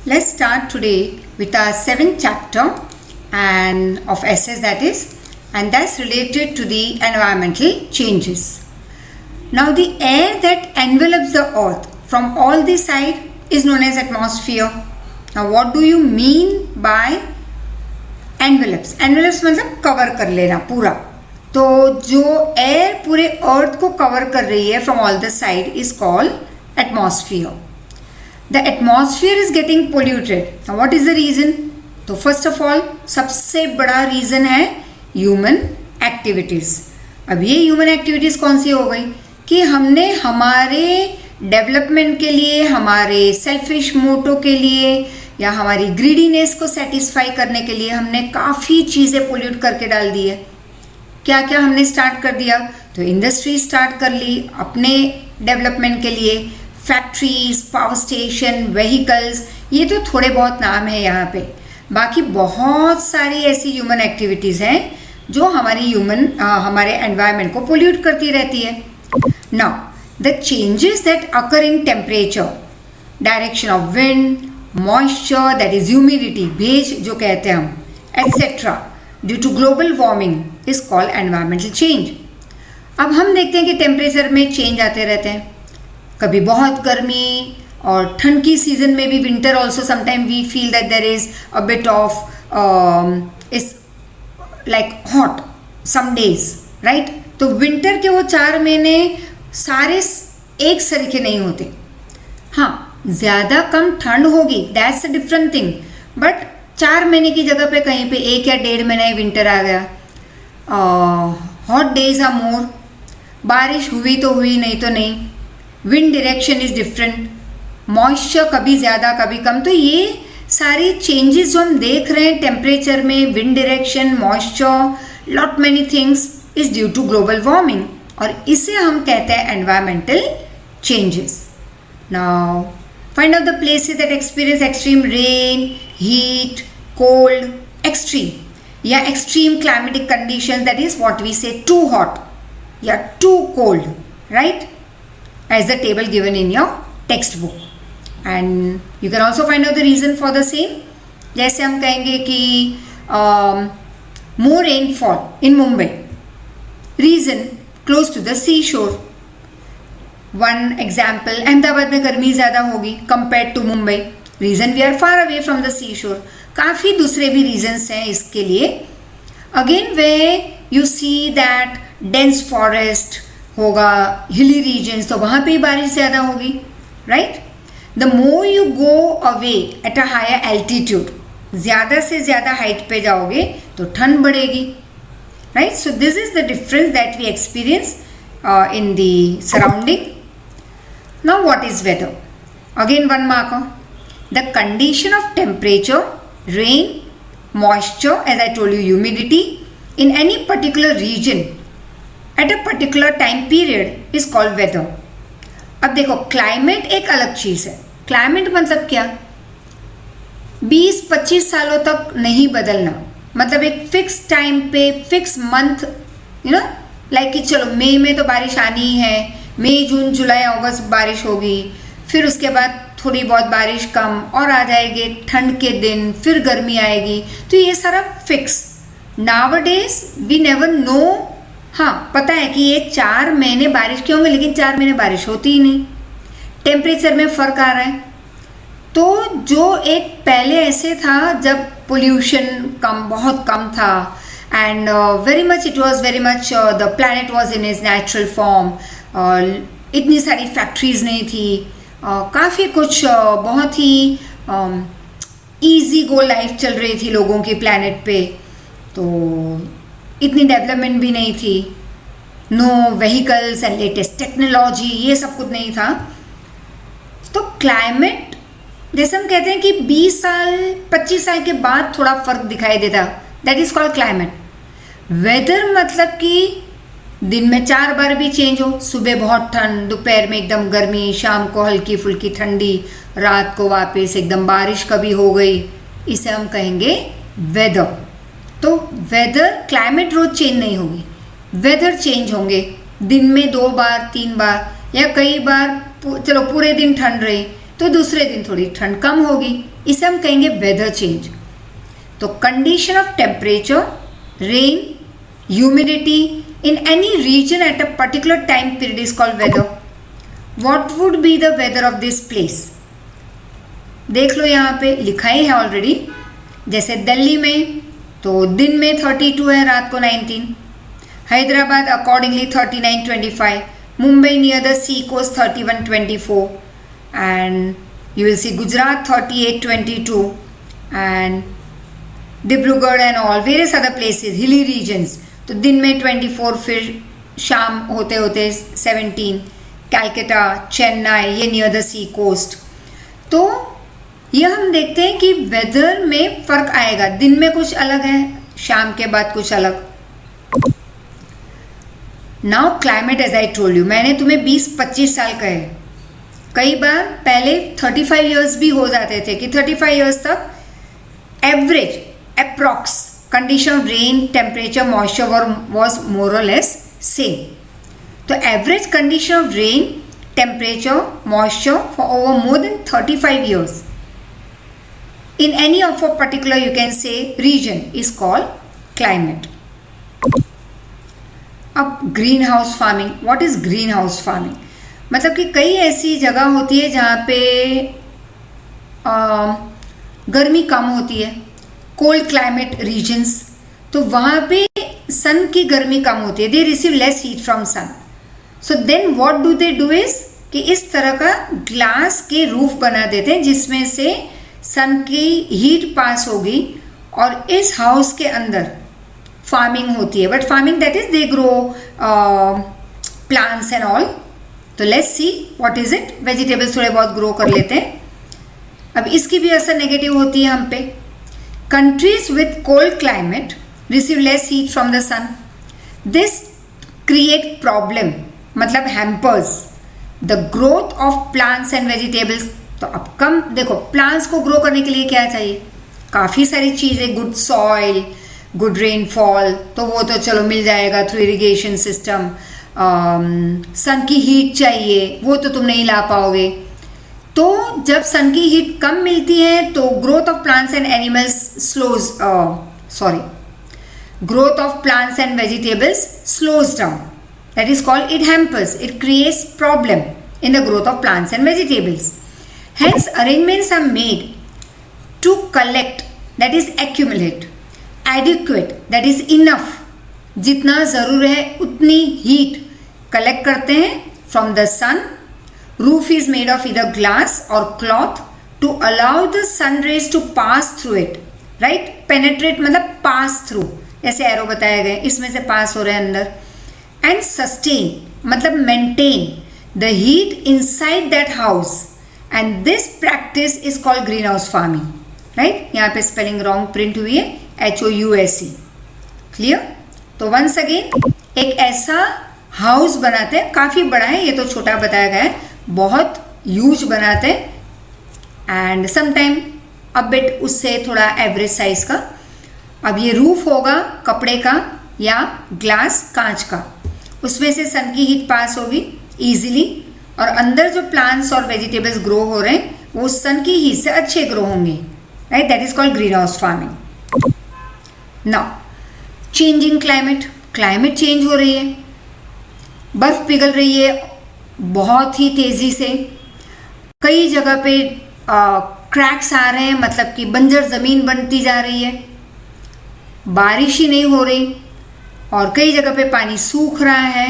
Let's start today with our seventh chapter and of essays and that's related to the environmental changes. Now the air that envelops the earth from all the side is known as atmosphere. Now what do you mean by envelopes? Envelopes मतलब cover कर लेना पूरा. तो जो air पूरे earth को cover कर रही है from all the side is called atmosphere. The atmosphere is getting polluted. Now what is the reason? तो first of all सबसे बड़ा reason है human activities. अब ये human activities कौन सी हो गई कि हमने हमारे डेवलपमेंट के लिए, हमारे सेल्फिश मोटो के लिए या हमारी ग्रीडीनेस को सेटिस्फाई करने के लिए हमने काफ़ी चीज़ें पोल्यूट करके डाल दी है. क्या क्या हमने स्टार्ट कर दिया? तो इंडस्ट्री स्टार्ट कर ली अपने डेवलपमेंट के लिए, फैक्ट्रीज, पावर स्टेशन, व्हीकल्स, ये तो थोड़े बहुत नाम है यहाँ पे. बाकी बहुत सारी ऐसी ह्यूमन एक्टिविटीज़ हैं जो हमारे एनवायरनमेंट को पोल्यूट करती रहती है. Now the changes that occur in temperature, direction of wind, moisture that is humidity, भेज जो कहते हैं हम, etcetera due to global warming is called environmental change. अब हम देखते हैं कि टेम्परेचर में चेंज आते रहते हैं, कभी बहुत गर्मी और ठंड की सीजन में भी winter also sometime we feel that there is a bit of is like hot some days, right. तो विंटर के वो 4 महीने सारे एक सरीखे नहीं होते. हाँ, ज़्यादा कम ठंड होगी, that's a different thing, but 4 महीने की जगह पे कहीं पे 1 या 1.5 महीना विंटर आ गया. हॉट डेज आर मोर, बारिश हुई तो हुई, नहीं तो नहीं. Wind direction is different, moisture कभी ज़्यादा कभी कम. तो ये सारी चेंजेस जो हम देख रहे हैं टेम्परेचर में, wind direction, moisture, lot many things is due to global warming, और इसे हम कहते हैं environmental changes. Now find out the places that experience extreme rain, heat, cold, extreme या extreme climatic conditions, that is what we say too hot या too cold, right, as the table given in your textbook. And you can also find out the reason for the same. जैसे हम कहेंगे कि more rainfall in Mumbai, reason close to the seashore. One example, Ahmedabad में गर्मी ज़्यादा होगी compared to Mumbai, reason we are far away from the seashore. काफ़ी दूसरे भी reasons हैं इसके लिए. Again where you see that dense forest होगा, हिली रीजन्स, तो वहाँ पे बारिश ज़्यादा होगी, right. The more you go away at a higher altitude, ज़्यादा से ज़्यादा हाइट पे जाओगे तो ठंड बढ़ेगी, right. So this is the difference that we experience in the surrounding. Now what is weather? Again one marker. The condition of temperature, rain, moisture, as I told you, humidity in any particular region at a particular time period is called weather. अब देखो, climate एक अलग चीज़ है. Climate मतलब क्या? 20-25 सालों तक नहीं बदलना, मतलब एक फिक्स टाइम पे, fix month, you know, like कि चलो मई में तो बारिश आनी ही है, मई, जून, जुलाई, अगस्त बारिश होगी, फिर उसके बाद थोड़ी बहुत बारिश कम और आ जाएगी ठंड के दिन, फिर गर्मी आएगी. तो ये सारा fix. Nowadays we never know. हाँ, पता है कि ये 4 महीने बारिश के होंगे, लेकिन 4 महीने बारिश होती ही नहीं. टेम्परेचर में फ़र्क आ रहा है. तो जो एक पहले ऐसे था जब पोल्यूशन बहुत कम था, and it was very much the planet was in is natural form, इतनी सारी फैक्ट्रीज नहीं थी, काफ़ी कुछ बहुत ही ईजी गो लाइफ चल रही थी लोगों की प्लैनेट पे. तो इतनी डेवलपमेंट भी नहीं थी, no vehicles and latest technology, ये सब कुछ नहीं था. तो क्लाइमेट, जैसे हम कहते हैं कि 20 साल 25 साल के बाद थोड़ा फर्क दिखाई देता, that is called climate. Weather मतलब कि दिन में 4 बार भी चेंज हो, सुबह बहुत ठंड, दोपहर में एकदम गर्मी, शाम को हल्की फुल्की ठंडी, रात को वापस एकदम बारिश कभी हो गई, इसे हम कहेंगे वेदर. तो वेदर, क्लाइमेट रोज चेंज नहीं होगी, वेदर चेंज होंगे दिन में 2 बार 3 बार, या कई बार चलो पूरे दिन ठंड रही तो दूसरे दिन थोड़ी ठंड कम होगी, इसे हम कहेंगे वेदर चेंज। तो condition of temperature, rain, humidity in any region at a particular time period is called weather. What would be the weather of this place? देख लो यहाँ पे लिखा ही है ऑलरेडी। जैसे दिल्ली में तो दिन में 32 है, रात को 19। Hyderabad accordingly 39, 25। Mumbai near the sea coast 31, 24। And you will see Gujarat 38, 22। And Dibrugarh and all various other places, hilly regions, तो दिन में 24, फिर शाम होते होते 17। कैलकाटा, चेन्नई, ये नियर द सी कोस्ट। तो ये हम देखते हैं कि वेदर में फर्क आएगा, दिन में कुछ अलग है, शाम के बाद कुछ अलग। Now climate as I told you, मैंने तुम्हें 20-25 साल कहे, कई बार पहले 35 इयर्स भी हो जाते थे कि 35 इयर्स तक average approx condition of rain, temperature, moisture was more और लेस सेम। तो average condition of rain, temperature, moisture for over more than 35 years in any of a particular, you can say, region is called climate. अब green house farming, what is green house farming? मतलब कि कई ऐसी जगह होती है जहाँ पे गर्मी कम होती है, कोल्ड क्लाइमेट रीजन्स, तो वहाँ पे सन की गर्मी कम होती है, they receive less heat from sun. So then what do they do is कि इस तरह का ग्लास के रूफ बना देते हैं जिसमें से सन की हीट पास होगी और इस हाउस के अंदर फार्मिंग होती है। But farming that is they grow plants and all. तो let's see what is it. Vegetables थोड़े बहुत ग्रो कर लेते हैं। अब इसकी भी असर नेगेटिव होती है हम पे। Countries with cold climate receive less heat from the sun. This create problem, मतलब hampers the growth of plants and vegetables. तो अब कम देखो, प्लांट्स को ग्रो करने के लिए क्या चाहिए? काफ़ी सारी चीज़ें, गुड सॉइल, गुड रेनफॉल, तो वो तो चलो मिल जाएगा थ्रू इरिगेशन सिस्टम। सन की हीट चाहिए, वो तो तुम नहीं ला पाओगे। तो जब सन की हीट कम मिलती है तो growth of plants and animals growth of plants and vegetables slows down. That is called, it hampers, it creates problem in the growth of plants and vegetables. Hence arrangements are made to collect, that is accumulate, adequate, that is enough, जितना ज़रूर है उतनी heat collect करते हैं from the sun. Roof is made of either glass or cloth to allow the sun rays to pass through it. Right? Penetrate मतलब pass through, ऐसे arrow बताए गए, इसमें से पास हो रहे हैं अंदर। एंड सस्टेन मतलब maintain the heat inside that house, and this practice is called green house farming. Right, यहाँ पे स्पेलिंग रॉन्ग प्रिंट हुई है, HOUSE। क्लियर? तो वंस अगेन एक ऐसा हाउस बनाते हैं, काफ़ी बड़ा है, ये तो छोटा बताया गया है, बहुत ह्यूज बनाते हैं एंड समटाइम अ बिट उससे थोड़ा एवरेज साइज का। अब ये रूफ होगा कपड़े का या ग्लास कांच का, उसमें से सन की हीट पास होगी इजीली और अंदर जो प्लांट्स और वेजिटेबल्स ग्रो हो रहे हैं वो सन की हीट से अच्छे ग्रो होंगे। Right, that is called green house farming. Now changing climate, climate change हो रही है, बर्फ पिघल रही है बहुत ही तेज़ी से, कई जगह पे क्रैक्स आ रहे हैं, मतलब कि बंजर ज़मीन बनती जा रही है, बारिश ही नहीं हो रही और कई जगह पे पानी सूख रहा है।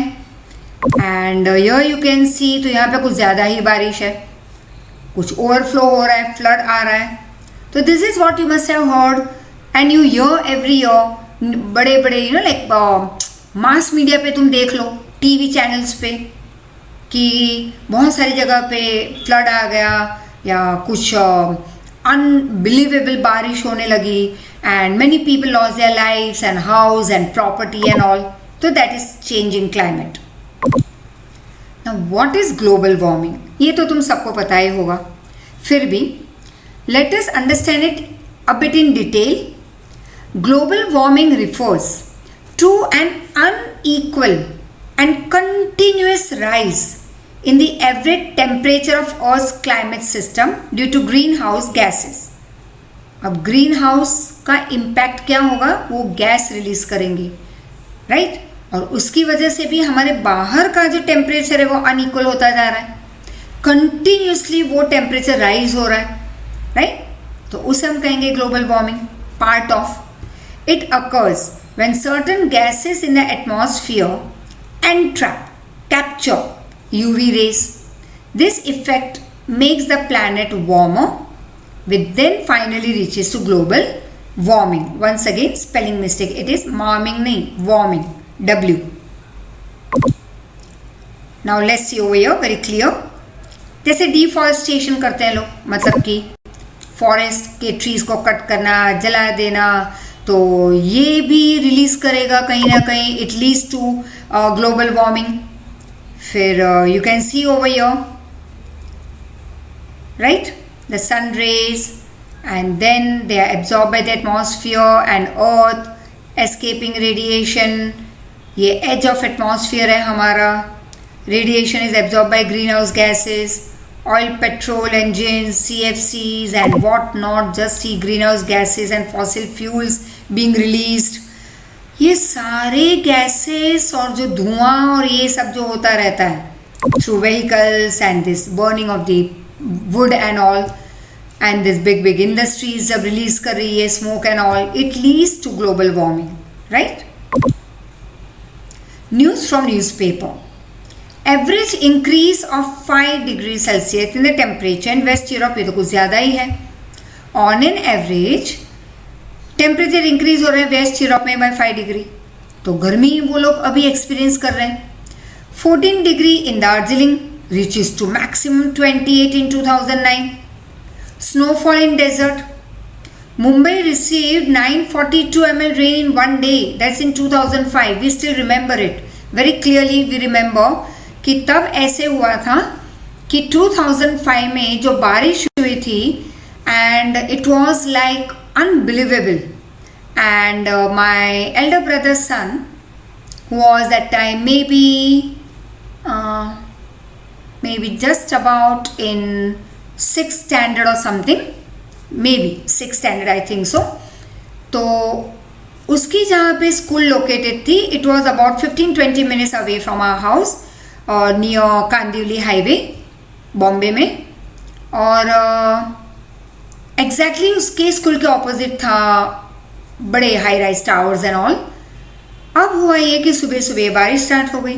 एंड हियर यू कैन सी, तो यहाँ पे कुछ ज़्यादा ही बारिश है, कुछ ओवरफ्लो हो रहा है, फ्लड आ रहा है। तो this is what you must have heard and you here every year. बड़े बड़े लाइक मास मीडिया पे तुम देख लो, टीवी चैनल्स पे, कि बहुत सारी जगह पे फ्लड आ गया या कुछ अनबिलीवेबल बारिश होने लगी and many people lost their lives and house and property and all. So that is changing climate. Now what is global warming? ये तो तुम सबको पता ही होगा, फिर भी let us understand it a bit in detail. Global warming refers to an unequal and continuous rise in the average temperature of Earth's climate system due to greenhouse gases. अब green house का impact क्या होगा, वो gas release करेंगे, right? और उसकी वजह से भी हमारे बाहर का जो टेम्परेचर है वो अनइक्वल होता जा रहा है, कंटिन्यूसली वो टेम्परेचर राइज हो रहा है, राइट? तो उसे हम कहेंगे global warming. Part of it occurs when certain gases in the atmosphere entrap, capture UV rays. This effect makes the planet warmer, which then finally reaches to global warming. Once again, spelling mistake. It is warming, nahi, warming. W. Now let's see over here, very clear. जैसे deforestation करते हैं लोग, मतलब कि forest के trees को cut करना, जला देना, तो ये भी रिलीज करेगा कहीं ना कहीं, it leads to global warming. फिर you can see over your, right, the sun rays and then they are absorb by the atmosphere and earth escaping radiation. ये एज ऑफ एटमॉस्फेयर है हमारा. Radiation is absorb by green house gases, oil, petrol engines, CFCs and what not. Just see greenhouse gases and fossil fuels being released. ये सारे gases और जो धुआं और ये सब जो होता रहता है through vehicles and this burning of the wood and all and this big industries जब release कर रही है smoke and all, it leads to global warming, right? News from newspaper. Average increase of 5 degree Celsius in the temperature in west Europe, ये तो कुछ ज़्यादा ही है. On an average temperature increase हो रहे हैं वेस्ट यूरोप में बाय 5 डिग्री, तो गर्मी वो लोग अभी एक्सपीरियंस कर रहे हैं. 14 degree in Darjeeling reaches to maximum 28 in 2009. Snowfall in desert. Mumbai received 942 ml rain in one day. That's in 2005. We still remember it very clearly. We remember कि तब ऐसे हुआ था कि 2005 में जो बारिश हुई थी and it was like unbelievable. And my elder brother's son was that time maybe just about in 6th standard or something, maybe 6th standard I think so. तो उसकी जहाँ पे स्कूल लोकेटेड थी, it was about 15-20 minutes away from our house और near Kandivali highway Bombay में. और exactly उसके school के ऑपोजिट था बड़े high rise towers and all. अब हुआ ये कि सुबह सुबह बारिश स्टार्ट हो गई.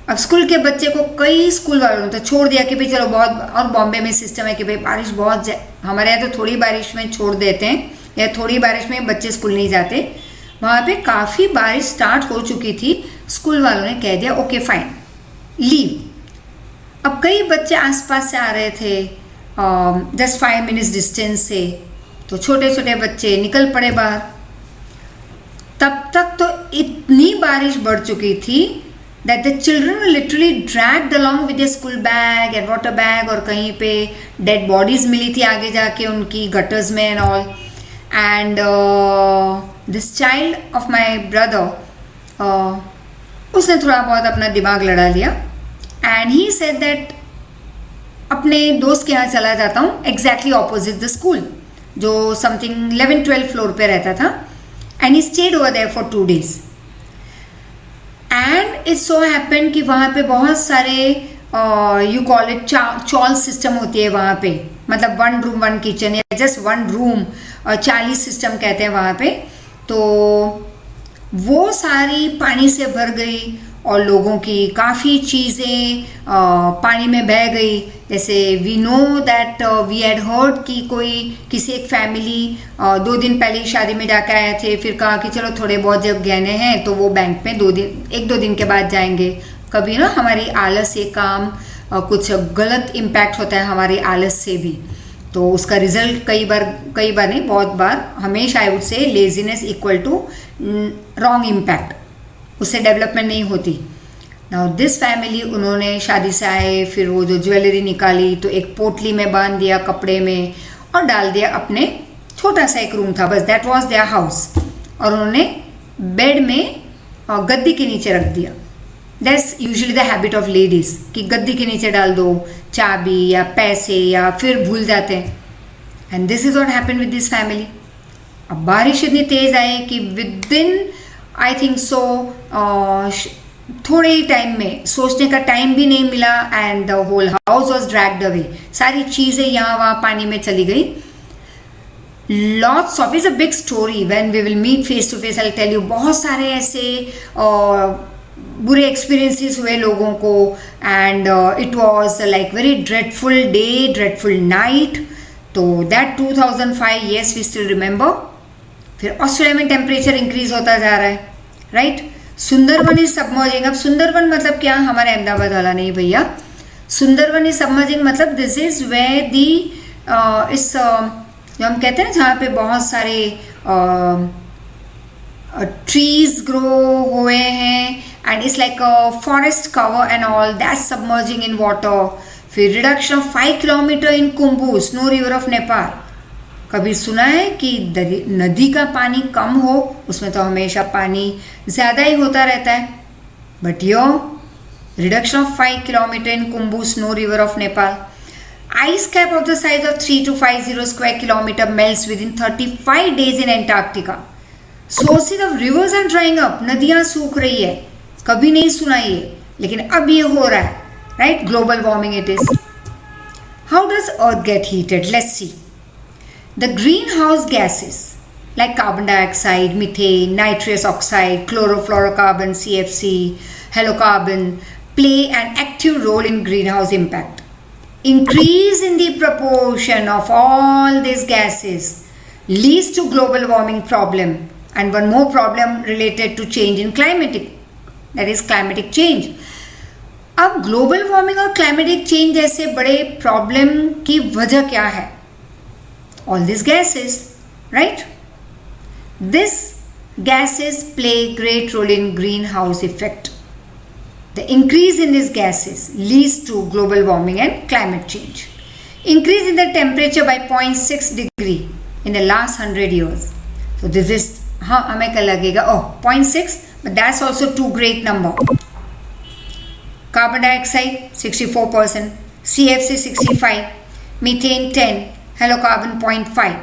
अब स्कूल के बच्चे को कई स्कूल वालों ने तो छोड़ दिया कि भाई चलो बहुत, और बॉम्बे में सिस्टम है कि भाई बारिश बहुत, हमारे यहाँ तो थोड़ी बारिश में छोड़ देते हैं या थोड़ी बारिश में बच्चे स्कूल नहीं जाते. वहाँ पे काफ़ी बारिश स्टार्ट हो चुकी थी. स्कूल वालों ने कह दिया ओके फाइन लीव. अब कई बच्चे आसपास से आ रहे थे जस्ट 5 minutes डिस्टेंस से, तो छोटे छोटे बच्चे निकल पड़े बाहर. तब तक तो इतनी बारिश बढ़ चुकी थी that the children were literally dragged along with their school bag and water bag, और कहीं पे dead bodies मिली थी आगे जाके उनकी gutters में and all. And this child of my brother, उसने थोड़ा बहुत अपना दिमाग लड़ा लिया and he said that अपने दोस्त के यहाँ चला जाता हूँ exactly opposite the school, जो something 11-12 floor पे रहता था. And he stayed over there for 2 days. And it so happen कि वहाँ पे बहुत सारे you call it chawl system होती है वहाँ पे, मतलब 1 room 1 किचन या जस्ट 1 room 40 सिस्टम कहते हैं वहाँ पे. तो वो सारी पानी से भर गई और लोगों की काफ़ी चीज़ें पानी में बह गई. जैसे we know that we had heard कि कोई किसी एक फैमिली 2 दिन पहले ही शादी में जाकर आए थे, फिर कहा कि चलो थोड़े बहुत जब गहने हैं तो वो बैंक में 1-2 दिन के बाद जाएंगे. कभी ना हमारी आलस से काम कुछ गलत इम्पैक्ट होता है हमारी आलस से भी, तो उसका रिजल्ट कई बार नहीं बहुत बार हमेशा I would say laziness equal to wrong impact, उससे डेवलपमेंट नहीं होती. नाउ दिस फैमिली, उन्होंने शादी से आए, फिर वो जो ज्वेलरी निकाली तो एक पोटली में बांध दिया कपड़े में और डाल दिया अपने, छोटा सा एक रूम था बस, दैट वाज देयर हाउस, और उन्होंने बेड में गद्दी के नीचे रख दिया. That's usually the habit of ladies कि गद्दी के नीचे डाल दो चाबी या पैसे, या फिर भूल जाते हैं. And this is what happened with this family. अब बारिश इतनी तेज आई कि विद इन आई थिंक सो थोड़े ही टाइम में, सोचने का टाइम भी नहीं मिला, and the whole house was dragged away. सारी चीजें यहाँ वहाँ पानी में चली गई. Lots of, is a big story. When we will meet face to face I will tell you. बहुत सारे ऐसे बुरे एक्सपीरियंसेस हुए लोगों को, and it was like very dreadful day, dreadful night. तो that 2005, yes we still remember. फिर Australia में टेम्परेचर इंक्रीज होता जा रहा है, राइट. Sundarban is submerging. अब सुंदरवन मतलब क्या, हमारे अहमदाबाद वाला नहीं भैया. सुंदरवन इज सबमर्जिंग मतलब दिस इज वेयर दी इस जो हम कहते हैं जहाँ पे बहुत सारे ट्रीज ग्रो हुए हैं, and it's like a forest cover and all that submerging in water. फिर reduction of 5 kilometre in Khumbu, snow river of Nepal. कभी सुना है कि नदी का पानी कम हो? उसमें तो हमेशा पानी ज़्यादा ही होता रहता है. But yo reduction of 5 kilometre in Khumbu snow river of Nepal. Ice cap of the size of 3250 square kilometer melts within 35 days in Antarctica. Sources of rivers are drying up. नदियाँ सूख रही है. कभी नहीं सुना ये, लेकिन अब ये हो रहा है, right? Global warming it is. How does Earth get heated? Let's see. The greenhouse gases like carbon dioxide, methane, nitrous oxide, chlorofluorocarbon, CFC, halocarbon play an active role in greenhouse impact. Increase in the proportion of all these gases leads to global warming problem, and one more problem related to change in climatic, that is climatic change. अब global warming और climatic change जैसे बड़े problem की वजह क्या है? All this gases, right. This gases play great role in greenhouse effect. The increase in these gases leads to global warming and climate change. Increase in the temperature by 0.6 degree in the last 100 years. So this is, हाँ हमें क्या लगेगा, oh 0.6, but that's also too great number. Carbon dioxide 64%, CFC 65, methane 10, halocarbon 0.5.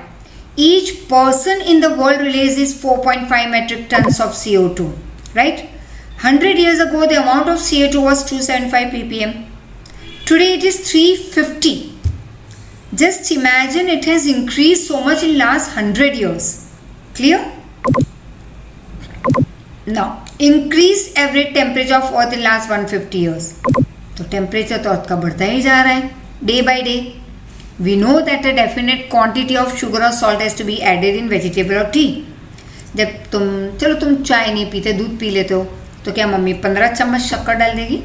Each person in the world releases 4.5 metric tons of CO2, right? 100 years ago, the amount of CO2 was 275 ppm. Today, it is 350. Just imagine it has increased so much in last 100 years. Clear? Now, increased average temperature of Earth in last 150 years. तो temperature तो Earth का बढ़ता ही जा रहा है, day by day. We know that a definite quantity of sugar or salt has to be added in vegetable or tea. जब तुम चाय नहीं पीते, दूध पी लेते हो, तो क्या मम्मी 15 चम्मच शक्कर डाल देगी?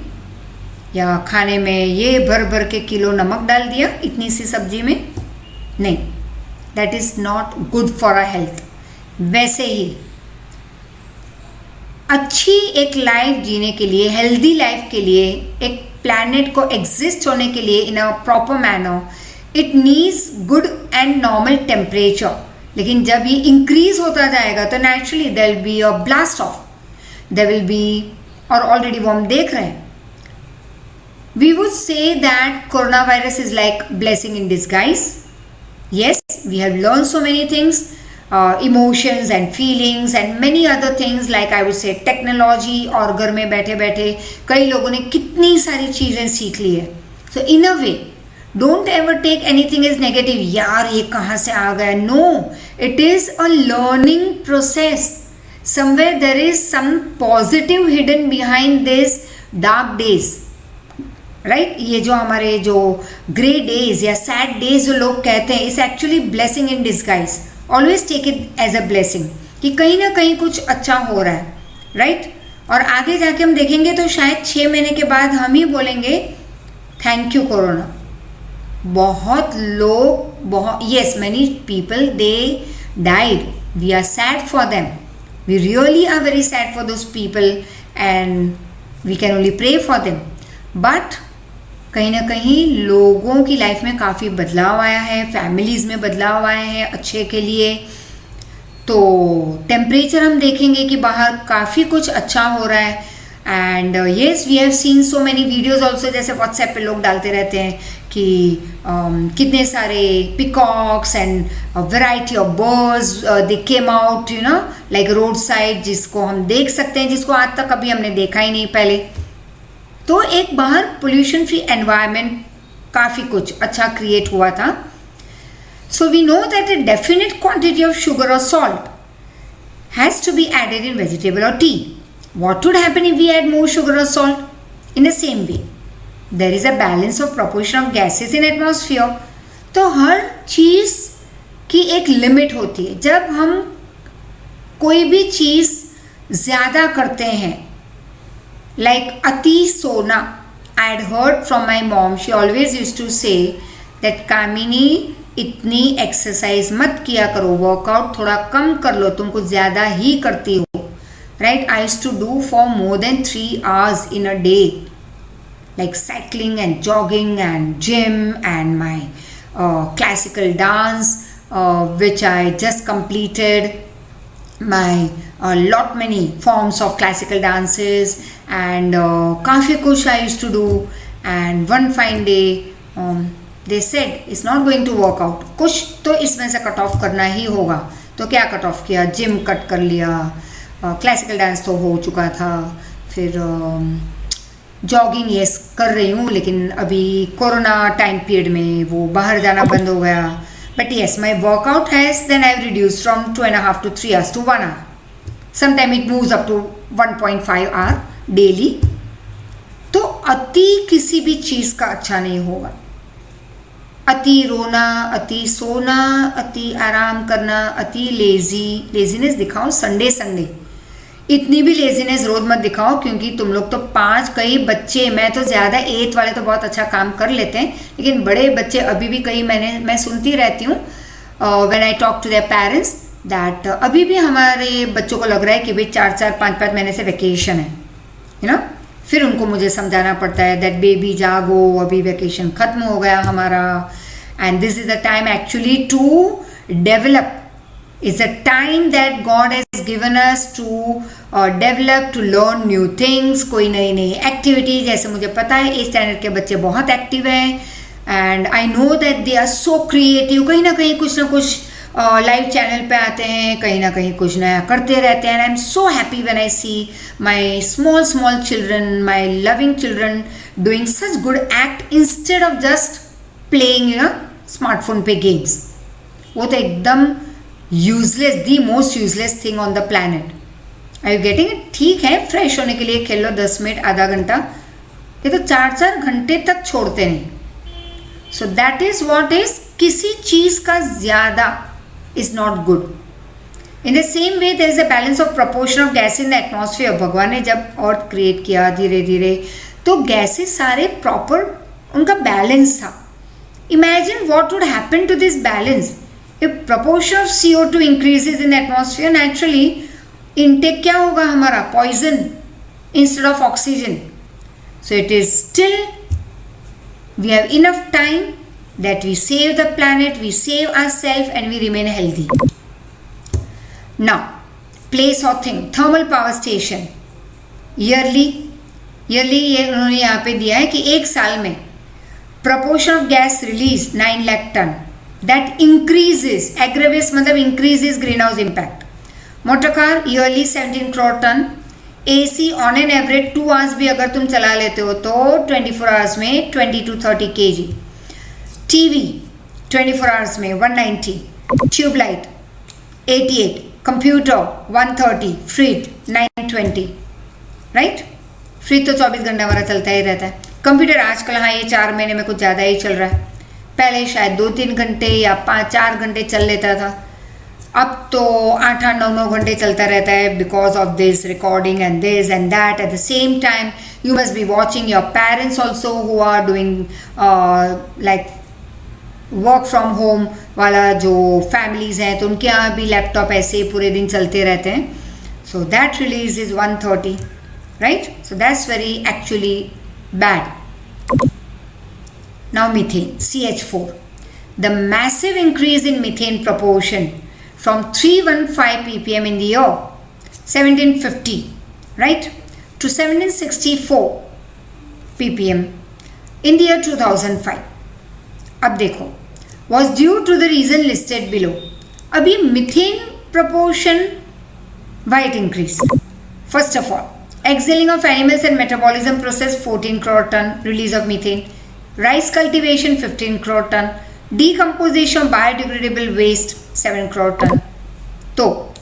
या खाने में ये भर भर के किलो नमक डाल दिया इतनी सी सब्जी में? नहीं, that is not good for our health. वैसे ही अच्छी एक लाइफ जीने के लिए, हेल्दी लाइफ के लिए, एक प्लैनेट को एग्जिस्ट होने के लिए in a proper manner, it needs good and normal temperature. लेकिन जब ये इंक्रीज होता जाएगा तो naturally there will be a blast of. There will be, और already वो हम देख रहे हैं. We would say that coronavirus is like blessing in disguise. Yes, we have learned so many things, emotions and feelings and many other things like I would say technology. और घर में बैठे बैठे कई लोगों ने कितनी सारी चीज़ें सीख ली है. So in a way, don't ever take anything as negative. यार ये कहाँ से आ गया? No, it is a learning process. Somewhere there is some positive hidden behind this dark days, right? ये जो हमारे जो grey days या sad days जो लोग कहते हैं, is actually blessing in disguise. Always take it as a blessing कि कहीं ना कहीं कुछ अच्छा हो रहा है, right? और आगे जाके हम देखेंगे तो शायद 6 महीने के बाद हम ही बोलेंगे थैंक यू कोरोना. बहुत लोग, yes, many people they died. We are sad for them. We really are very sad for those people and we can only pray for them. But कहीं ना कहीं लोगों की लाइफ में काफ़ी बदलाव आया है, फैमिलीज़ में बदलाव आए हैं अच्छे के लिए. तो टेम्परेचर हम देखेंगे कि बाहर काफ़ी कुछ अच्छा हो रहा है and yes we have seen so many videos also, जैसे व्हाट्सएप पे लोग डालते रहते हैं कि कितने सारे peacocks and variety of birds they came out you know like road side, जिसको हम देख सकते हैं, जिसको आज तक कभी हमने देखा ही नहीं पहले. तो एक बाहर पोल्यूशन फ्री एनवायरनमेंट काफ़ी कुछ अच्छा क्रिएट हुआ था. So we know that a definite quantity of sugar or salt has to be added in vegetable or tea. What would happen if we add more sugar or salt? In the same way, there is a balance of proportion of gases in atmosphere. तो हर चीज़ की एक limit होती है. जब हम कोई भी चीज़ ज़्यादा करते हैं, like अति सोना, I had heard from my mom, she always used to say that कामिनी इतनी एक्सरसाइज मत किया करो, वर्कआउट थोड़ा कम कर लो, तुम कुछ ज़्यादा ही करती हो. Right, I used to do for more than 3 hours in a day, like cycling and jogging and gym and my classical dance, which I just completed my lot many forms of classical dances and काफ़ी कुछ I used to do. And one fine day they said it's not going to work out, कुछ तो इसमें से cut off करना ही होगा. तो क्या कट ऑफ किया? जिम कट कर लिया, क्लासिकल डांस तो हो चुका था, फिर जॉगिंग येस कर रही हूँ, लेकिन अभी कोरोना टाइम पीरियड में वो बाहर जाना बंद हो गया. But yes my workout has then I reduce from 2.5 to 3 hours to 1 hour. Sometime it moves up to 1.5 hour daily. तो अति किसी भी चीज़ का अच्छा नहीं होगा. अति रोना, अति सोना, अति आराम करना, अति लेजीनेस दिखाओ संडे इतनी भी लेजीनेस रोज मत दिखाओ, क्योंकि तुम लोग तो 5 कई बच्चे, मैं तो ज़्यादा 8th वाले तो बहुत अच्छा काम कर लेते हैं, लेकिन बड़े बच्चे अभी भी कई मैं सुनती रहती हूँ when I talk to their parents that अभी भी हमारे बच्चों को लग रहा है कि भाई 4-4 5-5 महीने से वेकेशन है, यू नो. फिर उनको मुझे समझाना पड़ता है दैट बेबी जागो, अभी वेकेशन ख़त्म हो गया हमारा, and this is the time actually to develop. It's a time that God has given us to develop, to learn new things. कोई नई एक्टिविटी, जैसे मुझे पता है 8th स्टैंडर्ड के बच्चे बहुत एक्टिव हैं and I know that they are so creative. कहीं ना कहीं कुछ ना कुछ लाइव चैनल पे आते हैं, कहीं ना कहीं कुछ नया करते रहते हैं. I am so happy when I see my small children, my loving children doing such good act instead of just playing you know smartphone पे गेम्स. वो तो एकदम useless, the most useless thing on the planet. Are you getting it? ठीक है, fresh होने के लिए खेल लो 10 मिनट, आधा घंटा, ये तो 4-4 घंटे तक छोड़ते नहीं. So that is what is, किसी चीज का ज्यादा is not good. In the same way there is a balance of proportion of gas in the atmosphere. भगवान ने जब अर्थ क्रिएट किया धीरे धीरे, तो गैसेस सारे प्रॉपर उनका बैलेंस था. Imagine what would happen to this balance if proportion of CO2 increases in the atmosphere. Naturally intake क्या होगा हमारा? Poison instead of oxygen. So it is still, we have enough time that we save the planet, we save ourselves and we remain healthy. Now place or thing, thermal power station yearly ये उन्होंने यहाँ पे दिया है कि एक साल में proportion of gas released 9 lakh ton. That increases, aggravates मतलब increases greenhouse impact. Motor car yearly 17 crore ton. AC on an average 2 hours भी अगर तुम चला लेते हो तो 24 hours में 20 to 30 kg. TV 24 hours में 190. Tube light 88. Computer 130. Fridge 920. Right? Fridge तो 24 घंटा हमारा चलता ही रहता है. कंप्यूटर आजकल हाँ ये 4 महीने में कुछ ज़्यादा ही चल रहा है. पहले शायद 2-3 घंटे या 5-4 घंटे चल लेता था, अब तो 8-8, 9-9 घंटे चलता रहता है because of this recording and this and that. At the same time you must be watching your parents also who are doing like work from home वाला जो फैमिलीज हैं, तो उनके यहाँ भी लैपटॉप ऐसे पूरे दिन चलते रहते हैं. So that release is 130, right? So that's very actually bad. Now methane, CH4. The massive increase in methane proportion from 315 ppm in the year 1750, right, to 1764 ppm in the year 2005. अब देखो, was due to the reason listed below. अब ये methane proportion why it increased? First of all, exhaling of animals and metabolism process 14 crore ton release of methane, rice cultivation 15 crore ton, decomposition of biodegradable waste 7 crore ton. So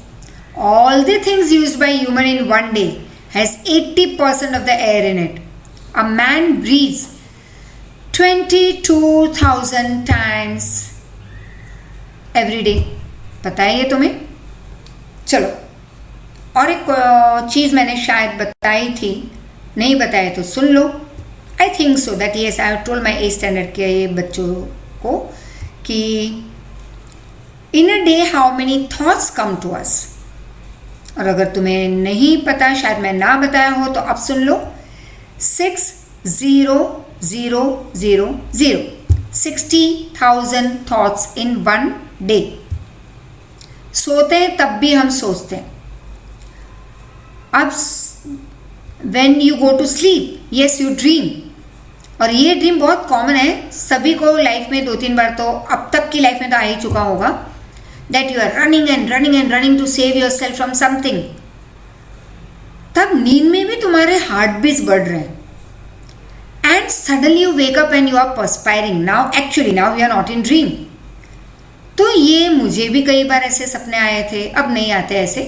all the things used by human in one day has 80% of the air in it. A man breathes 22,000 times every day. पता है ये तुम्हें? चलो, और एक चीज़ मैंने शायद बताई थी, नहीं बताया तो सुन लो. I think so that yes I have told my 8th standard के बच्चों को कि in a day how many thoughts come to us. और अगर तुम्हें नहीं पता, शायद मैं ना बताया हो, तो अब सुन लो. 60,000 थॉट्स इन वन डे. सोते हैं तब भी हम सोचते हैं. अब when you go to sleep, yes you dream. और ये ड्रीम बहुत कॉमन है, सभी को लाइफ में 2-3 बार तो अब तक की लाइफ में तो आ ही चुका होगा. That you are running and running and running to save yourself from something. तब नींद में भी तुम्हारे हार्ट बीट्स बढ़ रहे हैं. And suddenly you wake up and you are perspiring. Now actually now you are not in dream. तो ये मुझे भी कई बार ऐसे सपने आए थे. अब नहीं आते ऐसे,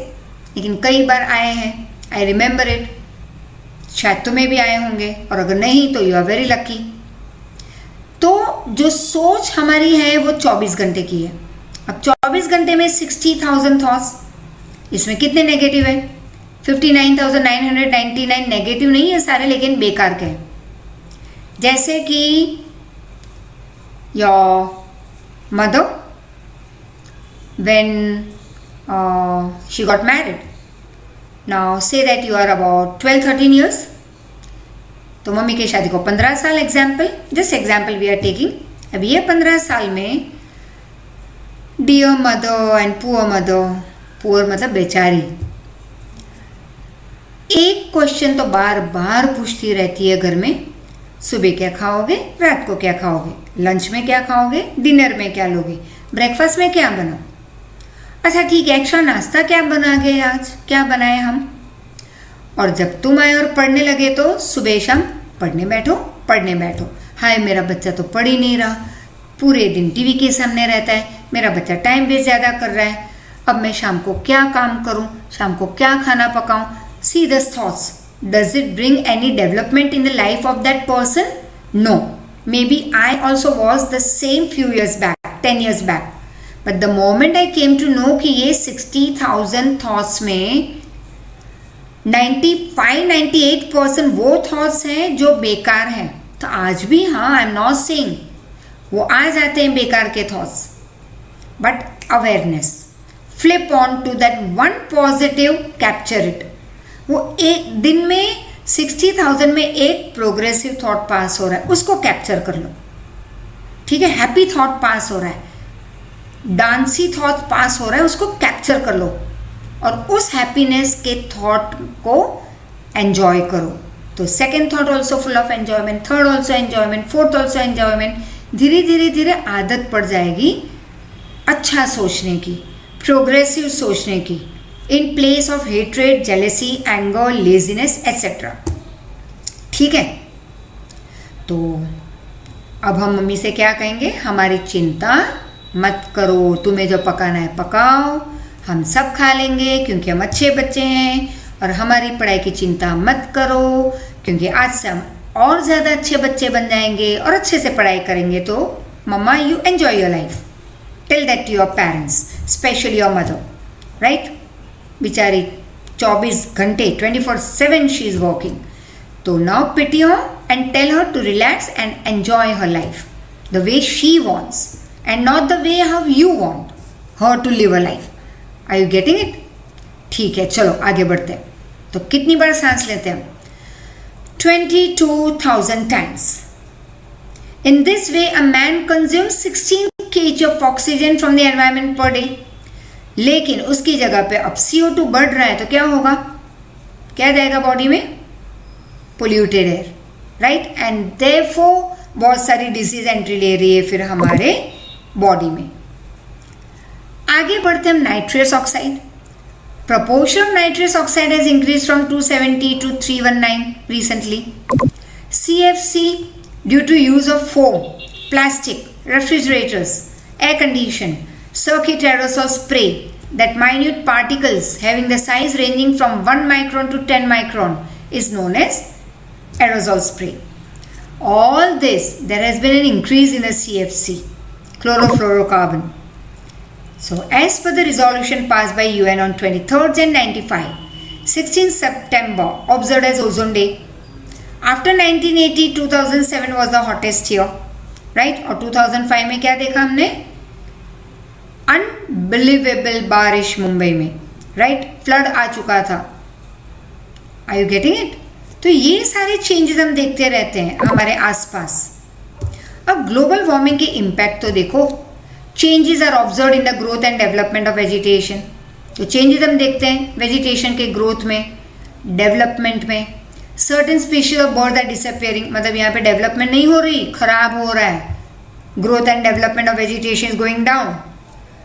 लेकिन कई बार आए हैं. I remember it. शायद तुम्हें भी आए होंगे, और अगर नहीं तो यू आर वेरी लकी. तो जो सोच हमारी है वो 24 घंटे की है. अब 24 घंटे में 60,000 थॉट्स, इसमें कितने नेगेटिव है? 59,999 नेगेटिव नहीं है सारे, लेकिन बेकार के हैं. जैसे कि your mother when she got married. Now say that you are about 12-13 years. तो मम्मी की शादी को 15 साल example, just example we are taking. अब ये 15 साल में dear mother and poor mother, poor मतलब बेचारी, एक क्वेश्चन तो बार बार पूछती रहती है घर में. सुबह क्या खाओगे, रात को क्या खाओगे, लंच में क्या खाओगे, डिनर में क्या लोगे, ब्रेकफास्ट में क्या बनाओ. अच्छा ठीक है, एक्स्ट्रा नाश्ता क्या बना गए, आज क्या बनाए हम. और जब तुम आए और पढ़ने लगे तो सुबह शाम पढ़ने बैठो. हाय मेरा बच्चा तो पढ़ ही नहीं रहा, पूरे दिन टीवी के सामने रहता है, मेरा बच्चा टाइम वेस्ट ज़्यादा कर रहा है. अब मैं शाम को क्या काम करूं, शाम को क्या खाना पकाऊं. See this thoughts, does it bring any development in the life of that person? No. Maybe I also was the same few years back, 10 years back. But the moment I came to know कि ये 60,000 thoughts में 95-98% वो thoughts हैं जो बेकार हैं. तो आज भी, हाँ, आई एम नॉट सेइंग वो आ जाते हैं बेकार के thoughts, but awareness, flip on to that one positive, capture it. वो एक दिन में 60,000 में एक प्रोग्रेसिव थॉट पास हो रहा है, उसको कैप्चर कर लो. ठीक है, हैप्पी थॉट पास हो रहा है, डांसी थॉट पास हो रहा है, उसको कैप्चर कर लो और उस हैप्पीनेस के थॉट को एंजॉय करो. तो second thought also full of enjoyment, third also enjoyment, fourth also enjoyment. धीरे धीरे धीरे आदत पड़ जाएगी अच्छा सोचने की, प्रोग्रेसिव सोचने की, in place of hatred, jealousy, anger, laziness etcetera. ठीक है, तो अब हम मम्मी से क्या कहेंगे? हमारी चिंता मत करो, तुम्हें जो पकाना है पकाओ, हम सब खा लेंगे क्योंकि हम अच्छे बच्चे हैं. और हमारी पढ़ाई की चिंता मत करो क्योंकि आज से हम और ज़्यादा अच्छे बच्चे बन जाएंगे और अच्छे से पढ़ाई करेंगे. तो mamma, you enjoy your life. Tell that to your parents, specially your mother, right. बेचारी 24 घंटे 24/7 शी इज़ वर्किंग. तो now pity her and tell her to relax and enjoy her life the way she wants and not the way how you want her to live a life. Are you getting it? ठीक है, चलो आगे बढ़ते हैं. तो कितनी बार सांस लेते हैं? 22,000 times. In this way, a man consumes 16 kg of oxygen from the environment per day. लेकिन उसकी जगह पे अब CO2 बढ़ रहा है तो क्या होगा? क्या जाएगा बॉडी में? Polluted air, right, and therefore बहुत सारी डिजीज एंट्री ले रही है फिर हमारे बॉडी में। आगे बढ़ते हम nitrous oxide. Proportion of nitrous oxide has increased from 270 to 319 recently. CFC due to use of foam, plastic, refrigerators, air condition, circuit aerosol spray, that minute particles having the size ranging from 1 micron to 10 micron is known as aerosol spray. All this, there has been an increase in the CFC, chlorofluorocarbon. So, as per the resolution passed by UN on 23rd Jan 95, 16th September observed as Ozone Day. After 1980, 2007 was the hottest year, right? और 2005 में क्या देखा हमने? Unbelievable बारिश मुंबई में, right? Flood आ चुका था. Are you getting it? तो ये सारे चेंजेस हम देखते रहते हैं हमारे आसपास. अब ग्लोबल वार्मिंग के इम्पैक्ट तो देखो. Changes are observe in the growth and development of vegetation. तो चेंजेस हम देखते हैं वेजिटेशन के ग्रोथ में, डेवलपमेंट में. Certain species of birds are disappearing, मतलब यहाँ पे डेवलपमेंट नहीं हो रही, खराब हो रहा है. Growth and development of vegetation is going down.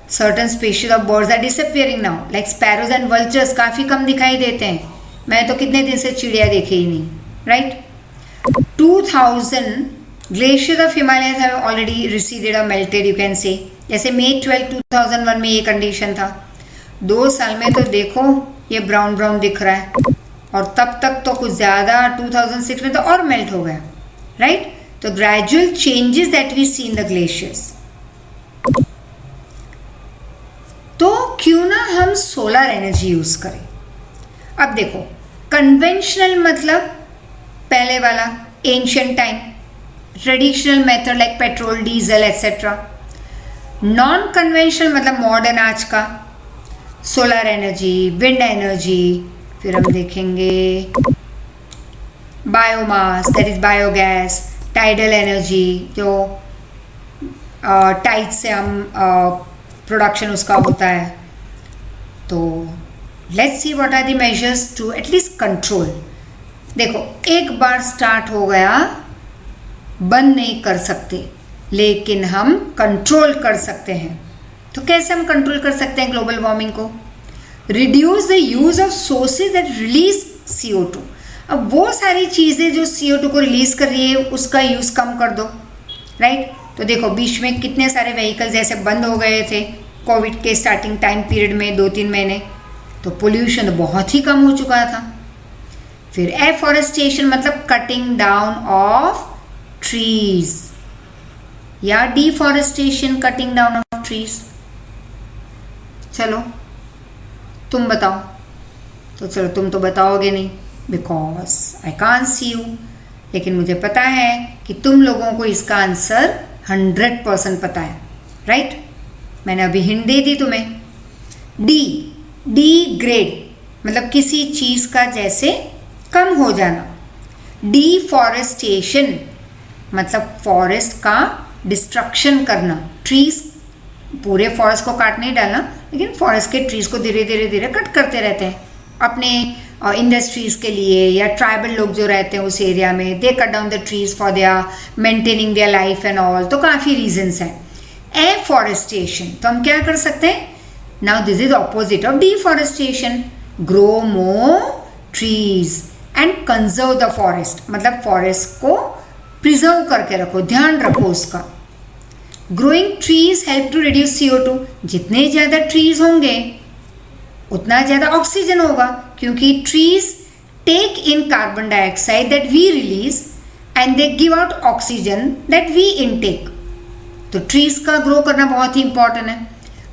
Certain species of birds are disappearing now, like sparrows and vultures काफ़ी कम दिखाई देते हैं. मैं तो कितने दिन से चिड़िया देखे ही नहीं, right. 2000 glaciers of Himalayas have already receded और मेल्टेड, यू कैन से. जैसे मई 12, 2001 में ये कंडीशन था. 2 साल में तो देखो ये ब्राउन ब्राउन दिख रहा है, और तब तक तो कुछ ज़्यादा 2006 में तो और मेल्ट हो गया, राइट. तो gradual changes that we see in the glaciers. तो क्यों ना हम सोलर एनर्जी यूज़ करें. अब देखो, कन्वेंशनल मतलब पहले वाला ancient time, traditional method like petrol, diesel etcetera. Non conventional मतलब मॉडर्न आज का, सोलर एनर्जी, विंड एनर्जी. फिर हम देखेंगे biomass, that is biogas, tidal energy, जो टाइड से हम प्रोडक्शन उसका होता है. तो let's see what are the measures to at least control. देखो, एक बार स्टार्ट हो गया बंद नहीं कर सकते, लेकिन हम कंट्रोल कर सकते हैं. तो कैसे हम कंट्रोल कर सकते हैं ग्लोबल वार्मिंग को. Reduce the use of sources that release CO2. अब वो सारी चीज़ें जो CO2 को रिलीज कर रही है उसका यूज़ कम कर दो, राइट. तो देखो, बीच में कितने सारे व्हीकल्स ऐसे बंद हो गए थे कोविड के स्टार्टिंग टाइम पीरियड में 2-3 महीने. तो पोल्यूशन बहुत ही कम हो चुका था. फिर एफॉरेस्टेशन मतलब कटिंग डाउन ऑफ ट्रीज, या deforestation, cutting down of trees. चलो तुम बताओ. तो चलो तुम तो बताओगे नहीं, because I can't see you. लेकिन मुझे पता है कि तुम लोगों को इसका आंसर 100% पता है, राइट. मैंने अभी हिंट दे दी तुम्हें. डी ग्रेड मतलब किसी चीज़ का जैसे कम हो जाना. डिफॉरेस्टेशन मतलब फॉरेस्ट का डिस्ट्रक्शन करना. ट्रीज, पूरे फॉरेस्ट को काट नहीं डालना, लेकिन फॉरेस्ट के ट्रीज को धीरे धीरे धीरे कट करते रहते हैं अपने इंडस्ट्रीज़ के लिए, या ट्राइबल लोग जो रहते हैं उस एरिया में, they cut down the trees for their maintaining their life and all. तो काफ़ी रीजंस हैं. एफॉरेस्टेशन, तो हम क्या कर सकते हैं. Now this is opposite of deforestation. Grow more trees and conserve the forest, मतलब फॉरेस्ट को प्रिजर्व करके रखो, ध्यान रखो उसका. Growing trees help to reduce CO2. जितने ज़्यादा ट्रीज होंगे उतना ज़्यादा ऑक्सीजन होगा, क्योंकि trees take in carbon dioxide that we release and they give out oxygen that we intake. तो ट्रीज का ग्रो करना बहुत ही इंपॉर्टेंट है.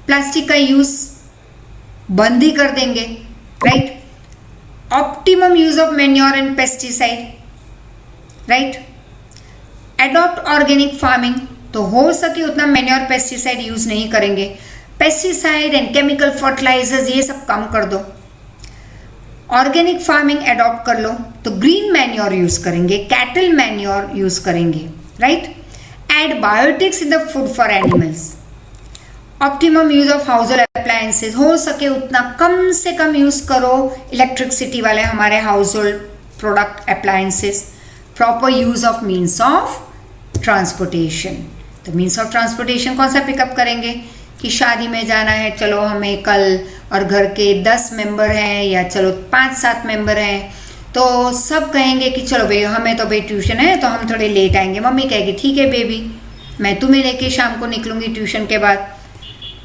प्लास्टिक का यूज बंद ही कर देंगे, right. Optimum use of manure and pesticide, right. Adopt organic farming, तो हो सके उतना मैन्योर पेस्टिसाइड यूज नहीं करेंगे. पेस्टिसाइड एंड केमिकल फर्टिलाइजर्स ये सब कम कर दो. ऑर्गेनिक फार्मिंग एडॉप्ट कर लो, तो ग्रीन मैन्योर यूज करेंगे, कैटल मैन्योर यूज करेंगे, right. Add biotics in the food for animals. Optimum use of household appliances, हो सके उतना कम से कम यूज करो इलेक्ट्रिसिटी वाले हमारे house hold product, appliances, proper use of means of transportation. तो मीन्स ऑफ ट्रांसपोर्टेशन कौन सा पिकअप करेंगे कि शादी में जाना है, चलो हमें कल, और घर के 10 मेंबर हैं या चलो 5-7 मेंबर हैं, तो सब कहेंगे कि चलो भाई हमें तो भाई ट्यूशन है तो हम थोड़े लेट आएंगे. मम्मी कहेगी ठीक है बेबी, मैं तुम्हें लेके शाम को निकलूंगी ट्यूशन के बाद.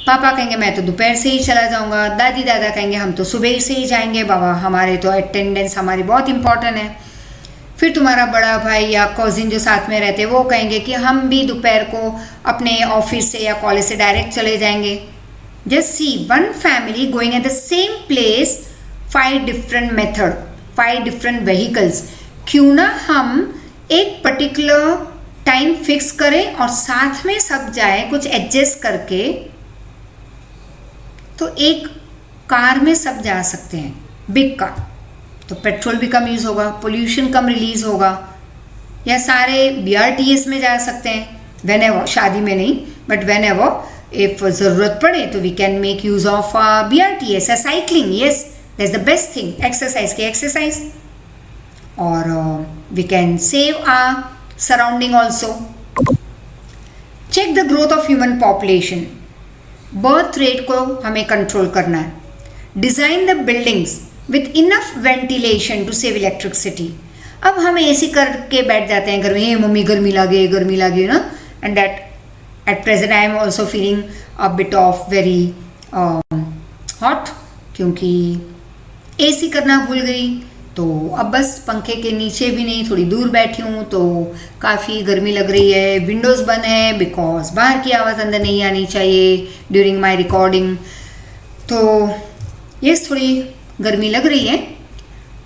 पापा कहेंगे मैं तो दोपहर से ही चला जाऊंगा. दादी दादा कहेंगे हम तो सुबह से ही जाएंगे बाबा, हमारे तो अटेंडेंस हमारी बहुत इंपॉर्टेंट है. फिर तुम्हारा बड़ा भाई या कजिन जो साथ में रहते हैं वो कहेंगे कि हम भी दोपहर को अपने ऑफिस से या कॉलेज से डायरेक्ट चले जाएंगे. Just see one family going at the same place, 5 different method, 5 different vehicles. क्यों ना हम एक पर्टिकुलर टाइम फिक्स करें और साथ में सब जाए कुछ एडजस्ट करके, तो एक कार में सब जा सकते हैं, बिग कार. तो पेट्रोल भी कम यूज़ होगा, पोल्यूशन कम रिलीज होगा. या सारे BRTS में जा सकते हैं वेन एवर, शादी में नहीं बट वेन एवर इफ ज़रूरत पड़े तो we can make use of BRTS. Cycling, yes that's the best thing. Exercise की एक्सरसाइज, और we can save our surrounding also. Check the growth of human population. Birth rate को हमें control करना है. Design the buildings with enough ventilation to save electricity. अब हम AC करके बैठ जाते हैं घर में, मम्मी गर्मी लगे ना, and that at present I am also feeling a bit of very hot, क्योंकि AC करना भूल गई. तो अब बस पंखे के नीचे भी नहीं, थोड़ी दूर बैठी हूँ तो काफ़ी गर्मी लग रही है. विंडोज़ बंद है बिकॉज बाहर की आवाज़ अंदर नहीं आनी चाहिए ड्यूरिंग माई रिकॉर्डिंग. तो ये थोड़ी गर्मी लग रही है,